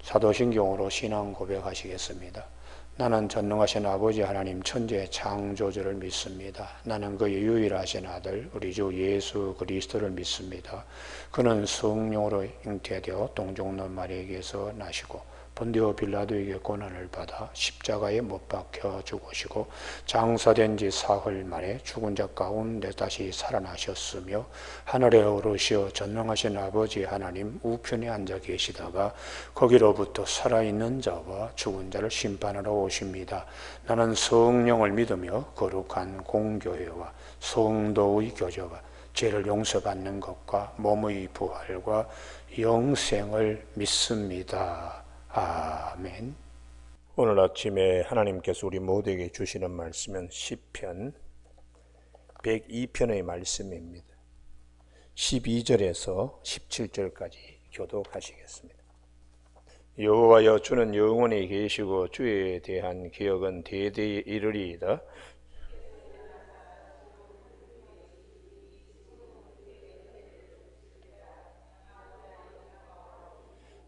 사도신경으로 신앙 고백하시겠습니다. 나는 전능하신 아버지 하나님 천지의 창조주를 믿습니다. 나는 그의 유일하신 아들 우리 주 예수 그리스도를 믿습니다. 그는 성령으로 잉태되어 동정녀 마리아에게서 나시고 본디오 빌라도에게 고난을 받아 십자가에 못 박혀 죽으시고 장사된 지 사흘 만에 죽은 자 가운데 다시 살아나셨으며 하늘에 오르시어 전능하신 아버지 하나님 우편에 앉아 계시다가 거기로부터 살아있는 자와 죽은 자를 심판하러 오십니다. 나는 성령을 믿으며 거룩한 공교회와 성도의 교제와 죄를 용서받는 것과 몸의 부활과 영생을 믿습니다. 아멘. 오늘 아침에 하나님께서 우리 모두에게 주시는 말씀은 시편 102편의 말씀입니다. 12절에서 17절까지 교독하시겠습니다. 여호와여 주는 영원히 계시고 주에 대한 기억은 대대에 이르리이다.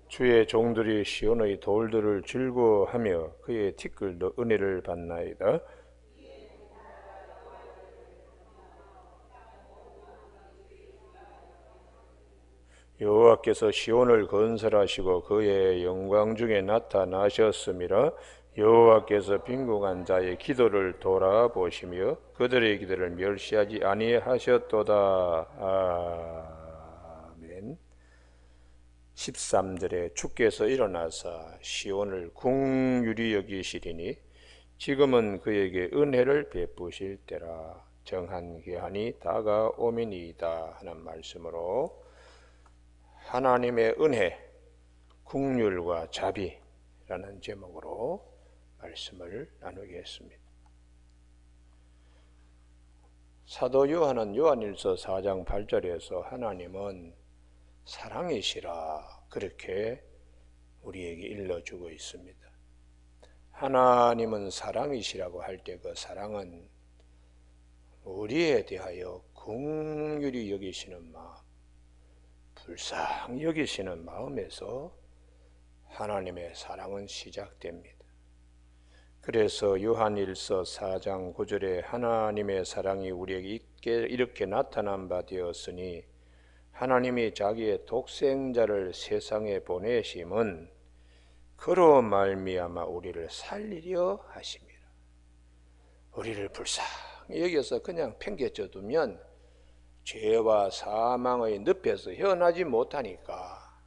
주의 종들이 시온의 돌들을 즐거워하며 그의 티끌도 은혜를 받나이다. 여호와께서 시온을 건설하시고 그의 영광 중에 나타나셨음이라. 여호와께서 빈궁한 자의 기도를 돌아보시며 그들의 기도를 멸시하지 아니하셨도다. 아멘. 13절에 주께서 일어나사 시온을 긍휼히 여기시리니 지금은 그에게 은혜를 베푸실 때라. 정한 기한이 다가오미니이다 하는 말씀으로 하나님의 은혜, 긍휼과 자비라는 제목으로 말씀을 나누겠습니다. 사도 요한은 요한일서 4장 8절에서 하나님은 사랑이시라 그렇게 우리에게 일러주고 있습니다. 하나님은 사랑이시라고 할 때 그 사랑은 우리에 대하여 긍휼히 여기시는 마음, 불쌍히 여기시는 마음에서 하나님의 사랑은 시작됩니다. 그래서 요한일서 4장 9절에 하나님의 사랑이 우리에게 이렇게 나타난 바 되었으니 하나님이 자기의 독생자를 세상에 보내심은 그로 말미암아 우리를 살리려 하심이라. 우리를 불쌍히 여겨서 그냥 팽개쳐 두면 죄와 사망의 늪에서 헤어나지 못하니까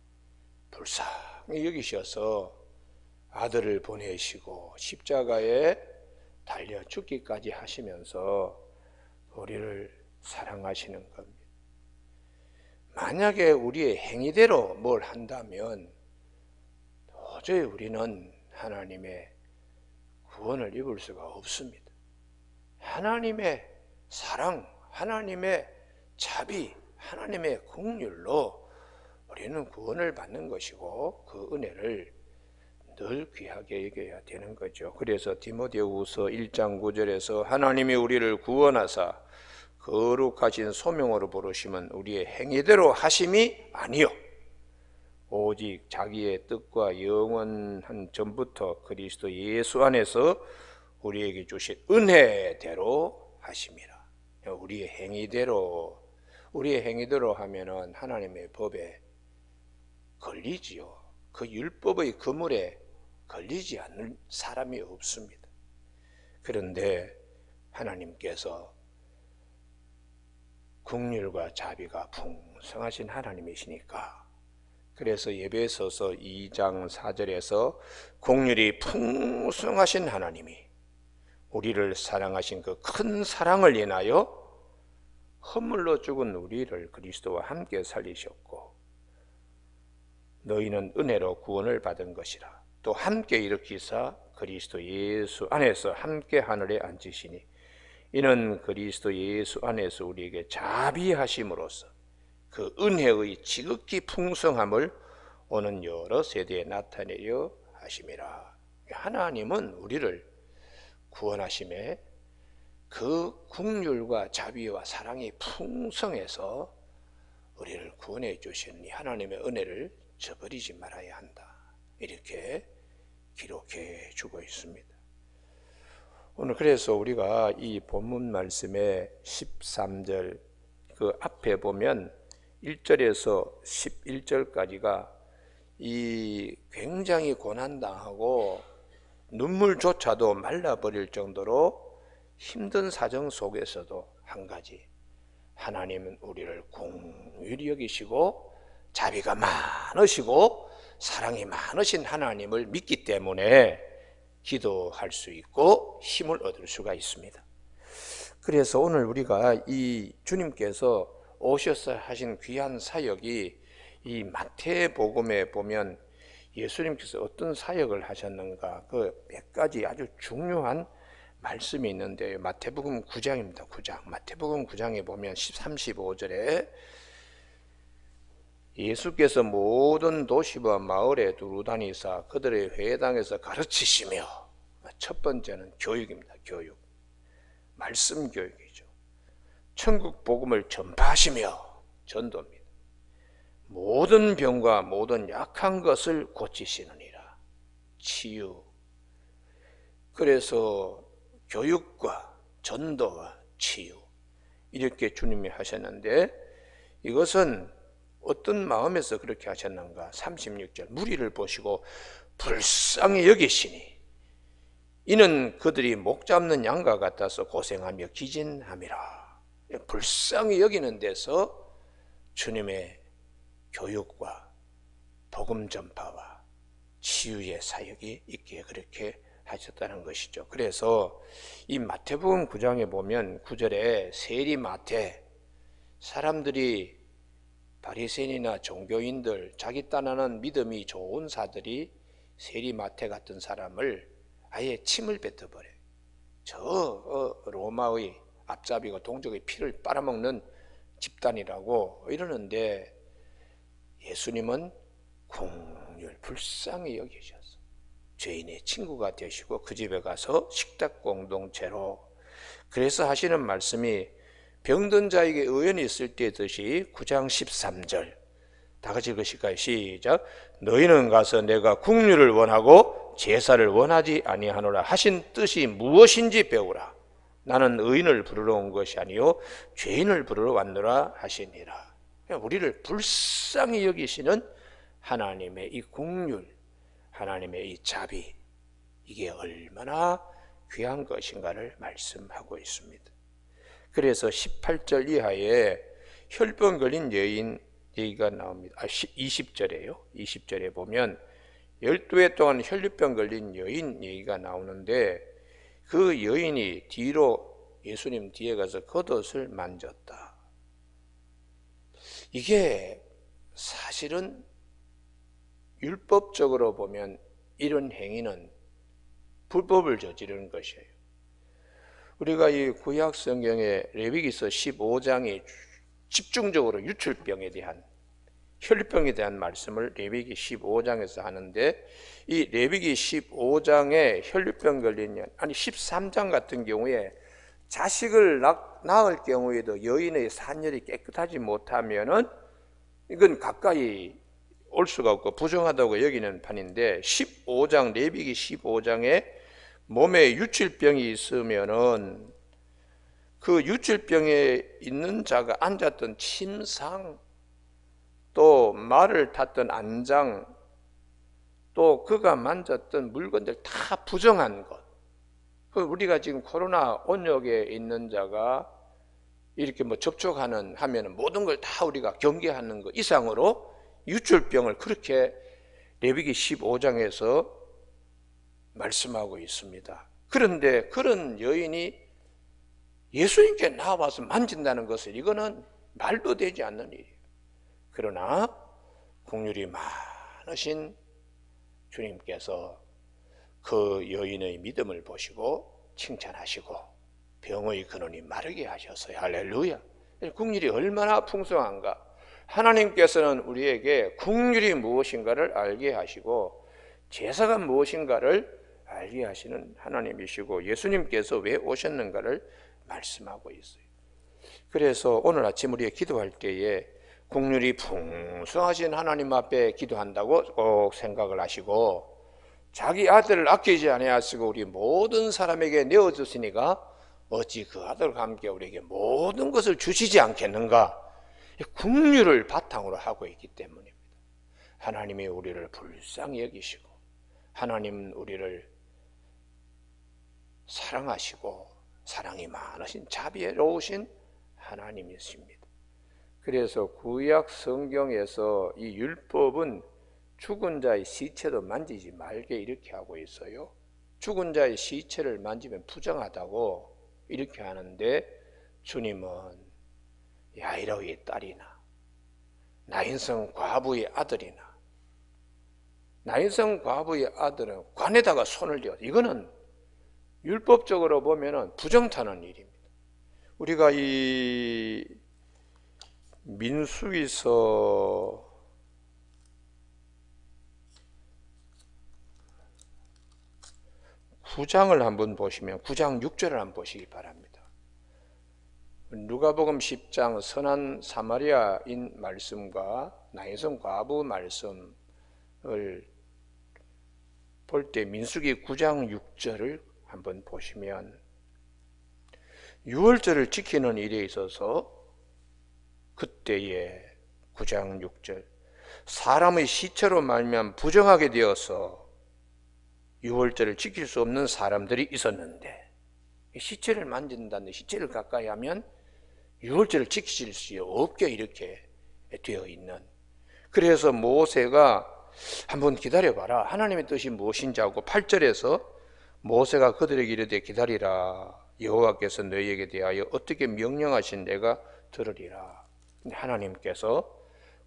불쌍히 여기셔서 아들을 보내시고 십자가에 달려 죽기까지 하시면서 우리를 사랑하시는 겁니다. 만약에 우리의 행위대로 뭘 한다면 도저히 우리는 하나님의 구원을 입을 수가 없습니다. 하나님의 사랑, 하나님의 자비, 하나님의 긍휼로 우리는 구원을 받는 것이고 그 은혜를 늘 귀하게 여겨야 되는 거죠. 그래서 디모데후서 1장 9절에서 하나님이 우리를 구원하사 거룩하신 소명으로 부르심은 우리의 행위대로 하심이 아니요 오직 자기의 뜻과 영원한 전부터 그리스도 예수 안에서 우리에게 주신 은혜대로 하심이라. 우리의 행위대로 하면은 하나님의 법에 걸리지요. 그 율법의 그물에 걸리지 않는 사람이 없습니다. 그런데 하나님께서 긍휼과 자비가 풍성하신 하나님이시니까 그래서 에베소서 2장 4절에서 긍휼이 풍성하신 하나님이 우리를 사랑하신 그 큰 사랑을 인하여 허물로 죽은 우리를 그리스도와 함께 살리셨고 너희는 은혜로 구원을 받은 것이라. 또 함께 일으키사 그리스도 예수 안에서 함께 하늘에 앉으시니 이는 그리스도 예수 안에서 우리에게 자비하심으로써 그 은혜의 지극히 풍성함을 오는 여러 세대에 나타내려 하심이라. 하나님은 우리를 구원하심에 그 긍휼과 자비와 사랑이 풍성해서 우리를 구원해 주신 이 하나님의 은혜를 저버리지 말아야 한다. 이렇게 기록해 주고 있습니다. 오늘 그래서 우리가 이 본문 말씀의 13절 그 앞에 보면 1절에서 11절까지가 이 굉장히 고난당하고 눈물조차도 말라버릴 정도로 힘든 사정 속에서도 한 가지, 하나님은 우리를 긍휼히 여기시고 자비가 많으시고 사랑이 많으신 하나님을 믿기 때문에 기도할 수 있고 힘을 얻을 수가 있습니다. 그래서 오늘 우리가 이 주님께서 오셔서 하신 귀한 사역이 이 마태복음에 보면 예수님께서 어떤 사역을 하셨는가 그 몇 가지 아주 중요한 말씀이 있는데요. 마태복음 9장입니다. 9장. 마태복음 9장에 보면 35절에 예수께서 모든 도시와 마을에 두루 다니사 그들의 회당에서 가르치시며, 첫 번째는 교육입니다. 교육. 말씀 교육이죠. 천국 복음을 전파하시며, 전도입니다. 모든 병과 모든 약한 것을 고치시느니라. 치유. 그래서 교육과 전도와 치유 이렇게 주님이 하셨는데, 이것은 어떤 마음에서 그렇게 하셨는가? 36절 무리를 보시고 불쌍히 여기시니 이는 그들이 목 잡는 양과 같아서 고생하며 기진함이라. 불쌍히 여기는 데서 주님의 교육과 복음 전파와 치유의 사역이 있기에 그렇게 하셨다는 것이죠. 그래서 이 마태복음 9장에 보면 9절에 세리마태, 사람들이 바리새인이나 종교인들, 자기 딴하는 믿음이 좋은 사들이 세리마태 같은 사람을 아예 침을 뱉어버려요. 저 로마의 앞잡이고 동족의 피를 빨아먹는 집단이라고 이러는데, 예수님은 긍휼 불쌍히 여기셔서 죄인의 친구가 되시고 그 집에 가서 식탁 공동체로, 그래서 하시는 말씀이 병든 자에게 의원이 있을 때 듯이 9장 13절 다 같이 읽으실까요? 시작. 너희는 가서 내가 긍휼을 원하고 제사를 원하지 아니하노라 하신 뜻이 무엇인지 배우라. 나는 의인을 부르러 온 것이 아니요 죄인을 부르러 왔노라 하시니라. 우리를 불쌍히 여기시는 하나님의 이 긍휼, 하나님의 이 자비, 이게 얼마나 귀한 것인가를 말씀하고 있습니다. 그래서 18절 이하에 혈병 걸린 여인 얘기가 나옵니다. 20절에요. 20절에 보면 12해 동안 혈류병 걸린 여인 얘기가 나오는데, 그 여인이 뒤로 예수님 뒤에 가서 겉옷을 만졌다. 이게 사실은 율법적으로 보면 이런 행위는 불법을 저지르는 것이에요. 우리가 이 구약 성경의 레위기서 15장이 집중적으로 유출병에 대한, 혈류병에 대한 말씀을 레위기 15장에서 하는데, 이 레위기 15장에 혈류병 걸린 년, 아니 13장 같은 경우에 자식을 낳을 경우에도 여인의 산혈이 깨끗하지 못하면은 이건 가까이 올 수가 없고 부정하다고 여기는 판인데, 15장 레위기 15장에 몸에 유출병이 있으면은 그 유출병에 있는 자가 앉았던 침상, 또 말을 탔던 안장, 또 그가 만졌던 물건들 다 부정한 것. 우리가 지금 코로나 온역에 있는 자가 이렇게 뭐 접촉하는 하면은 모든 걸 다 우리가 경계하는 것 이상으로 유출병을 그렇게 레위기 15장에서 말씀하고 있습니다. 그런데 그런 여인이 예수님께 나와서 만진다는 것은 이거는 말도 되지 않는 일이에요. 그러나 긍휼이 많으신 주님께서 그 여인의 믿음을 보시고 칭찬하시고 병의 근원이 마르게 하셨어요. 할렐루야. 긍휼이 얼마나 풍성한가. 하나님께서는 우리에게 긍휼이 무엇인가를 알게 하시고 제사가 무엇인가를 알게 하시는 하나님이시고, 예수님께서 왜 오셨는가를 말씀하고 있어요. 그래서 오늘 아침 우리가 기도할 때에 국률이 풍성하신 하나님 앞에 기도한다고 꼭 생각을 하시고, 자기 아들을 아끼지 아니하시고 우리 모든 사람에게 내어줬으니까 어찌 그 아들과 함께 우리에게 모든 것을 주시지 않겠는가? 국률을 바탕으로 하고 있기 때문입니다. 하나님이 우리를 불쌍히 여기시고 하나님은 우리를 사랑하시고 사랑이 많으신 자비로우신 하나님이십니다. 그래서 구약 성경에서 이 율법은 죽은 자의 시체도 만지지 말게 이렇게 하고 있어요. 죽은 자의 시체를 만지면 부정하다고 이렇게 하는데, 주님은 야이로의 딸이나 나인성 과부의 아들이나, 나인성 과부의 아들은 관에다가 손을 대어, 이거는 율법적으로 보면 부정타는 일입니다. 우리가 이 민수기서 9장을 한번 보시면 9장 6절을 한번 보시기 바랍니다. 누가복음 10장 선한 사마리아인 말씀과 나인성 과부 말씀을 볼 때 민수기 9장 6절을 한번 보시면, 유월절을 지키는 일에 있어서 그때에 9장 6절, 사람의 시체로 말미암아 부정하게 되어서 유월절을 지킬 수 없는 사람들이 있었는데, 시체를 만진다는데 시체를 가까이 하면 유월절을 지키실 수 없게 이렇게 되어 있는, 그래서 모세가 한번 기다려봐라, 하나님의 뜻이 무엇인지 하고 8절에서 모세가 그들에게 이르되 기다리라, 여호와께서 너희에게 대하여 어떻게 명령하신 내가 들으리라. 하나님께서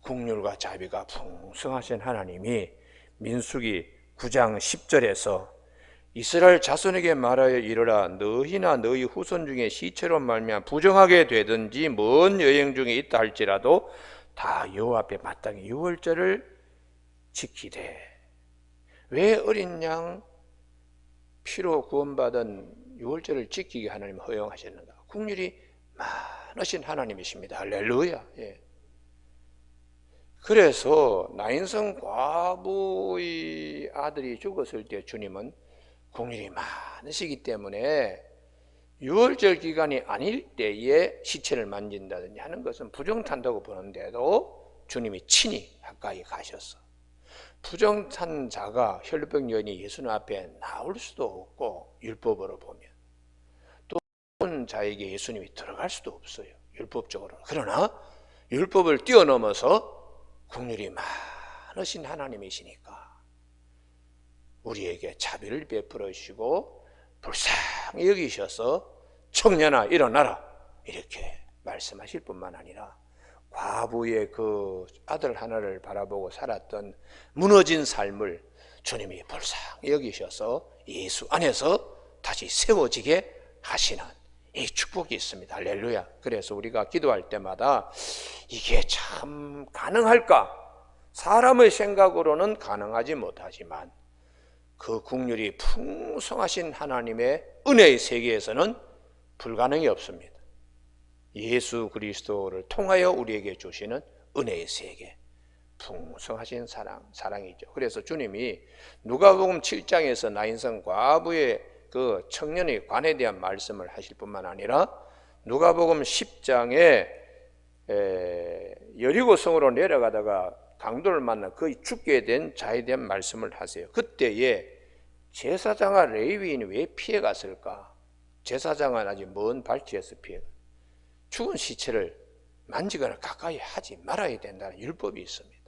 국률과 자비가 풍성하신 하나님이 민수기 9장 10절에서 이스라엘 자손에게 말하여 이르라, 너희나 너희 후손 중에 시체로 말미암아 부정하게 되든지 먼 여행 중에 있다 할지라도 다 여호와 앞에 마땅히 유월절을 지키되. 왜 어린 양 피로 구원받은 유월절을 지키게 하나님 허용하셨는가? 국률이 많으신 하나님이십니다. 할렐루야. 예. 그래서 나인성 과부의 아들이 죽었을 때 주님은 국률이 많으시기 때문에 유월절 기간이 아닐 때에 시체를 만진다든지 하는 것은 부정탄다고 보는데도 주님이 친히 가까이 가셔서, 부정탄 자가 혈루병 여인이 예수님 앞에 나올 수도 없고, 율법으로 보면 또 온 자에게 예수님이 들어갈 수도 없어요, 율법적으로는. 그러나 율법을 뛰어넘어서 국률이 많으신 하나님이시니까 우리에게 자비를 베풀어 주시고 불쌍히 여기셔서 청년아 일어나라 이렇게 말씀하실 뿐만 아니라, 과부의 그 아들 하나를 바라보고 살았던 무너진 삶을 주님이 불쌍히 여기셔서 예수 안에서 다시 세워지게 하시는 이 축복이 있습니다. 할렐루야. 그래서 우리가 기도할 때마다 이게 참 가능할까? 사람의 생각으로는 가능하지 못하지만 그 국률이 풍성하신 하나님의 은혜의 세계에서는 불가능이 없습니다. 예수 그리스도를 통하여 우리에게 주시는 은혜의 세계, 풍성하신 사랑이죠. 그래서 주님이 누가복음 7장에서 나인성 과부의 그 청년의 관에 대한 말씀을 하실 뿐만 아니라 누가복음 10장에 여리고성으로 내려가다가 강도를 만나 그 죽게 된 자에 대한 말씀을 하세요. 그때에 제사장과 레위인이 왜 피해갔을까? 제사장은 아직 먼 발치에서 피해가, 죽은 시체를 만지거나 가까이 하지 말아야 된다는 율법이 있습니다.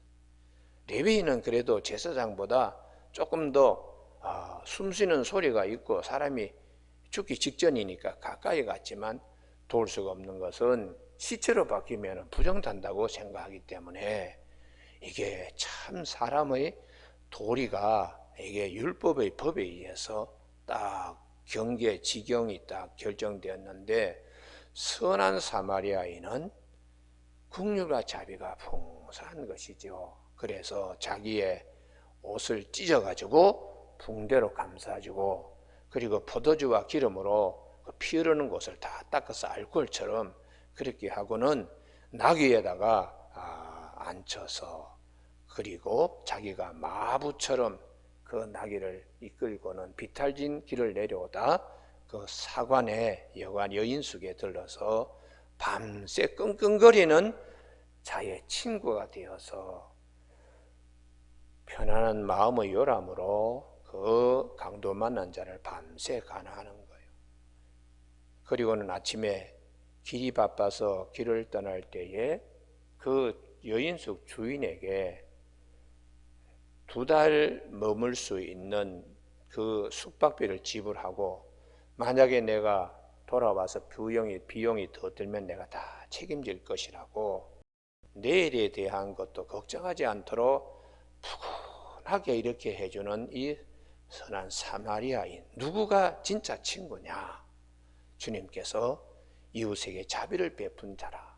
레위인은 그래도 제사장보다 조금 더 숨쉬는 소리가 있고 사람이 죽기 직전이니까 가까이 갔지만 도울 수가 없는 것은 시체로 바뀌면 부정탄다고 생각하기 때문에, 이게 참 사람의 도리가 이게 율법의 법에 의해서 딱 경계 지경이 딱 결정되었는데, 선한 사마리아인은 국률과 자비가 풍성한 것이죠. 그래서 자기의 옷을 찢어가지고 붕대로 감싸주고, 그리고 포도주와 기름으로 피 흐르는 곳을 다 닦아서 알코올처럼 그렇게 하고는 나귀에다가 앉혀서 그리고 자기가 마부처럼 그 나귀를 이끌고는 비탈진 길을 내려오다 그 사관의 여인숙에 들러서 밤새 끙끙거리는 자의 친구가 되어서 편안한 마음의 요람으로 그 강도 만난 자를 밤새 간화하는 거예요. 그리고는 아침에 길이 바빠서 길을 떠날 때에 그 여인숙 주인에게 2달 머물 수 있는 그 숙박비를 지불하고 만약에 내가 돌아와서 비용이 더 들면 내가 다 책임질 것이라고 내일에 대한 것도 걱정하지 않도록 푸근하게 이렇게 해주는 이 선한 사마리아인, 누구가 진짜 친구냐? 주님께서 이웃에게 자비를 베푼 자라.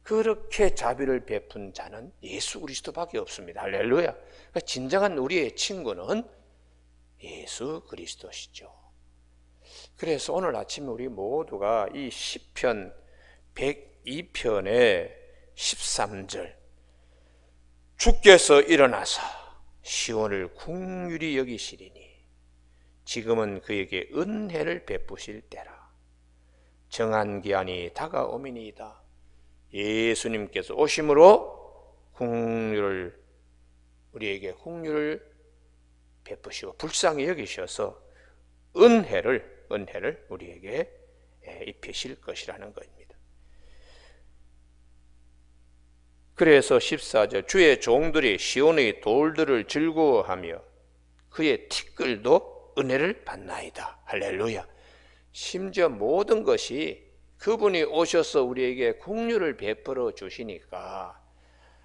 그렇게 자비를 베푼 자는 예수 그리스도밖에 없습니다. 할렐루야. 그러니까 진정한 우리의 친구는 예수 그리스도시죠. 그래서 오늘 아침에 우리 모두가 이 시편 102편의 13절, 주께서 일어나서 시온을 긍휼히 여기시리니 지금은 그에게 은혜를 베푸실 때라. 정한 기한이 다가오미니이다. 예수님께서 오심으로 우리에게 긍휼을 베푸시고 불쌍히 여기셔서 은혜를 우리에게 입히실 것이라는 것입니다. 그래서 14절, 주의 종들이 시온의 돌들을 즐거워하며 그의 티끌도 은혜를 받나이다. 할렐루야. 심지어 모든 것이 그분이 오셔서 우리에게 긍휼을 베풀어 주시니까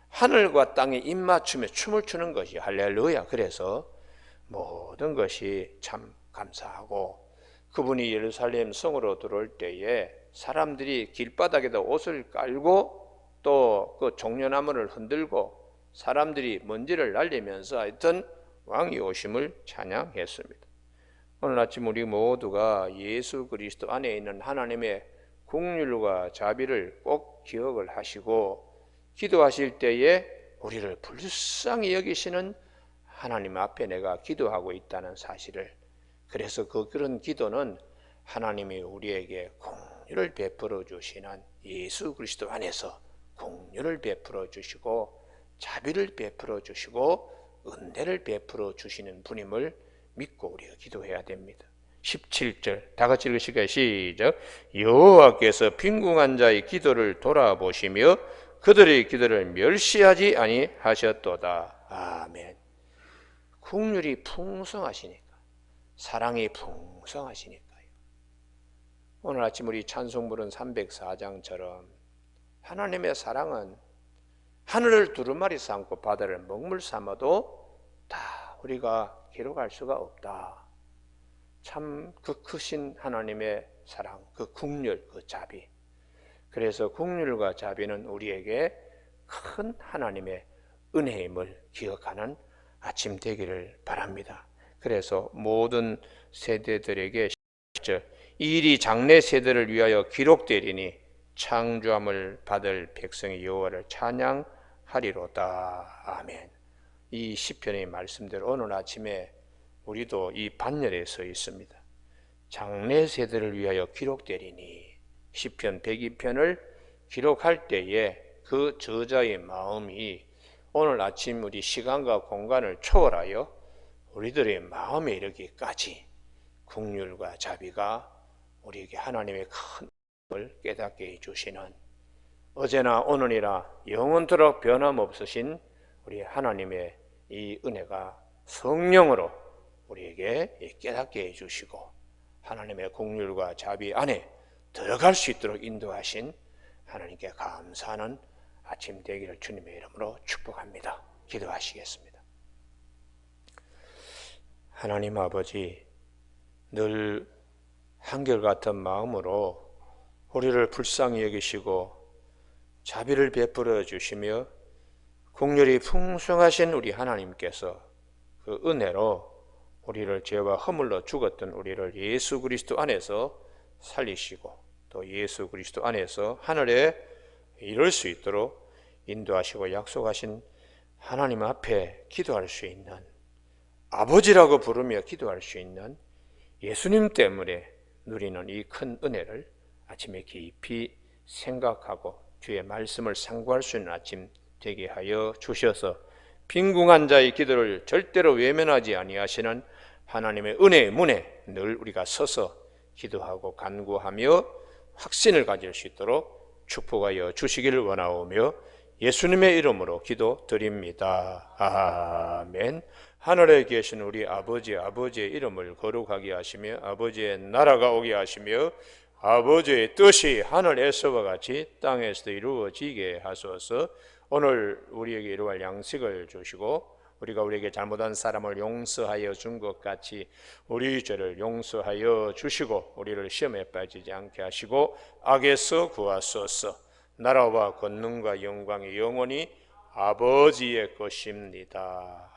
하늘과 땅에 입맞추며 춤을 추는 것이 할렐루야. 그래서 모든 것이 참 감사하고, 그분이 예루살렘 성으로 들어올 때에 사람들이 길바닥에다 옷을 깔고 또 그 종려나무를 흔들고 사람들이 먼지를 날리면서 하여튼 왕이 오심을 찬양했습니다. 오늘 아침 우리 모두가 예수 그리스도 안에 있는 하나님의 긍휼과 자비를 꼭 기억을 하시고 기도하실 때에 우리를 불쌍히 여기시는 하나님 앞에 내가 기도하고 있다는 사실을, 그래서 그런 기도는 하나님이 우리에게 긍휼을 베풀어 주시는 예수 그리스도 안에서 긍휼을 베풀어 주시고 자비를 베풀어 주시고 은혜를 베풀어 주시는 분임을 믿고 우리가 기도해야 됩니다. 17절 다 같이 읽으실까요? 시작. 여호와께서 빈궁한 자의 기도를 돌아보시며 그들의 기도를 멸시하지 아니하셨도다. 아멘. 긍휼이 풍성하시니까, 사랑이 풍성하시니까요. 오늘 아침 우리 찬송 부른 304장처럼 하나님의 사랑은 하늘을 두루마리 삼고 바다를 먹물 삼아도 다 우리가 기록할 수가 없다. 참 그 크신 하나님의 사랑, 그 긍휼, 그 자비. 그래서 긍휼과 자비는 우리에게 큰 하나님의 은혜임을 기억하는 아침 되기를 바랍니다. 그래서 모든 세대들에게 이 일이 장래 세대를 위하여 기록되리니 창조함을 받을 백성의 여호와를 찬양하리로다. 아멘. 이 시편의 말씀대로 오늘 아침에 우리도 이 반열에 서 있습니다. 장래 세대를 위하여 기록되리니, 시편 102편을 기록할 때에 그 저자의 마음이 오늘 아침 우리 시간과 공간을 초월하여 우리들의 마음에 이르기까지 긍휼과 자비가 우리에게 하나님의 큰 을 깨닫게 해주시는, 어제나 오늘이나 영원토록 변함없으신 우리 하나님의 이 은혜가 성령으로 우리에게 깨닫게 해주시고 하나님의 긍휼과 자비 안에 들어갈 수 있도록 인도하신 하나님께 감사하는 아침 되기를 주님의 이름으로 축복합니다. 기도하시겠습니다. 하나님 아버지, 늘 한결같은 마음으로 우리를 불쌍히 여기시고 자비를 베풀어 주시며 긍휼이 풍성하신 우리 하나님께서 그 은혜로 우리를 죄와 허물로 죽었던 우리를 예수 그리스도 안에서 살리시고 또 예수 그리스도 안에서 하늘에 이룰 수 있도록 인도하시고 약속하신 하나님 앞에 기도할 수 있는, 아버지라고 부르며 기도할 수 있는 예수님 때문에 누리는 이 큰 은혜를 아침에 깊이 생각하고 주의 말씀을 상고할 수 있는 아침 되게 하여 주셔서 빈궁한 자의 기도를 절대로 외면하지 아니하시는 하나님의 은혜의 문에 늘 우리가 서서 기도하고 간구하며 확신을 가질 수 있도록 축복하여 주시기를 원하오며 예수님의 이름으로 기도드립니다. 아멘. 하늘에 계신 우리 아버지의 이름을 거룩하게 하시며 아버지의 나라가 오게 하시며 아버지의 뜻이 하늘에서와 같이 땅에서도 이루어지게 하소서. 오늘 우리에게 이루어갈 양식을 주시고 우리가 우리에게 잘못한 사람을 용서하여 준 것 같이 우리 죄를 용서하여 주시고 우리를 시험에 빠지지 않게 하시고 악에서 구하소서. 나라와 권능과 영광이 영원히 아버지의 것입니다.